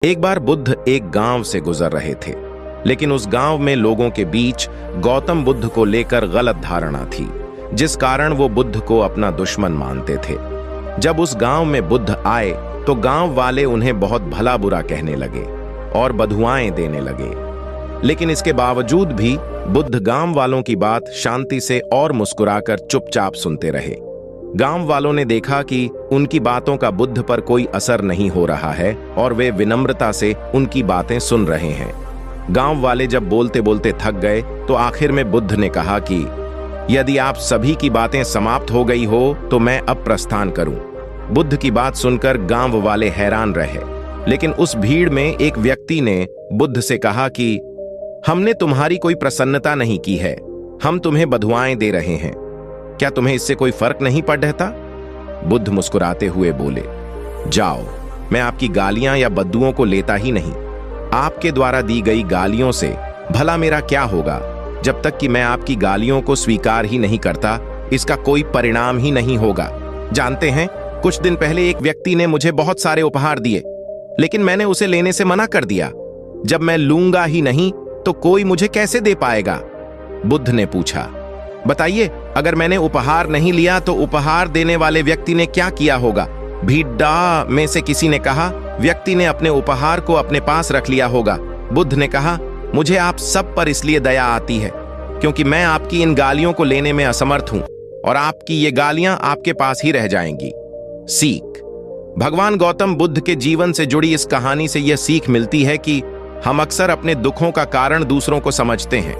एक बार बुद्ध एक गांव से गुजर रहे थे, लेकिन उस गांव में लोगों के बीच गौतम बुद्ध को लेकर गलत धारणा थी, जिस कारण वो बुद्ध को अपना दुश्मन मानते थे। जब उस गांव में बुद्ध आए तो गांव वाले उन्हें बहुत भला बुरा कहने लगे और बधुआएं देने लगे। लेकिन इसके बावजूद भी बुद्ध गांव वालों की बात शांति से और मुस्कुराकर चुपचाप सुनते रहे। गांव वालों ने देखा कि उनकी बातों का बुद्ध पर कोई असर नहीं हो रहा है और वे विनम्रता से उनकी बातें सुन रहे हैं। गांव वाले जब बोलते बोलते थक गए तो आखिर में बुद्ध ने कहा कि यदि आप सभी की बातें समाप्त हो गई हो तो मैं अब प्रस्थान करूं। बुद्ध की बात सुनकर गांव वाले हैरान रहे, लेकिन उस भीड़ में एक व्यक्ति ने बुद्ध से कहा कि हमने तुम्हारी कोई प्रसन्नता नहीं की है, हम तुम्हें बधुआएं दे रहे हैं, क्या तुम्हें इससे कोई फर्क नहीं पड़ रहता? बुद्ध मुस्कुराते हुए बोले, जाओ, मैं आपकी गालियां या बद्दुओं को लेता ही नहीं। आपके द्वारा दी गई गालियों से भला मेरा क्या होगा? जब तक कि मैं आपकी गालियों को स्वीकार ही नहीं करता, इसका कोई परिणाम ही नहीं होगा। जानते हैं, कुछ दिन पहले एक व्यक्ति ने मुझे बहुत सारे उपहार दिए, लेकिन मैंने उसे लेने से मना कर दिया। जब मैं लूंगा ही नहीं तो कोई मुझे कैसे दे पाएगा? बुद्ध ने पूछा, बताइए, अगर मैंने उपहार नहीं लिया तो उपहार देने वाले व्यक्ति ने क्या किया होगा? भीड़ में से किसी ने कहा, व्यक्ति ने अपने उपहार को अपने पास रख लिया होगा। बुद्ध ने कहा, मुझे आप सब पर इसलिए दया आती है क्योंकि मैं आपकी इन गालियों को लेने में असमर्थ हूं और आपकी ये गालियां आपके पास ही रह जाएंगी। सीख। भगवान गौतम बुद्ध के जीवन से जुड़ी इस कहानी से यह सीख मिलती है कि हम अक्सर अपने दुखों का कारण दूसरों को समझते हैं,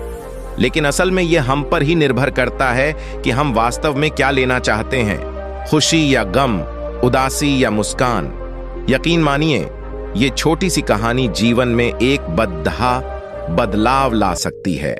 लेकिन असल में यह हम पर ही निर्भर करता है कि हम वास्तव में क्या लेना चाहते हैं, खुशी या गम, उदासी या मुस्कान। यकीन मानिए, ये छोटी सी कहानी जीवन में एक बड़ा बदलाव ला सकती है।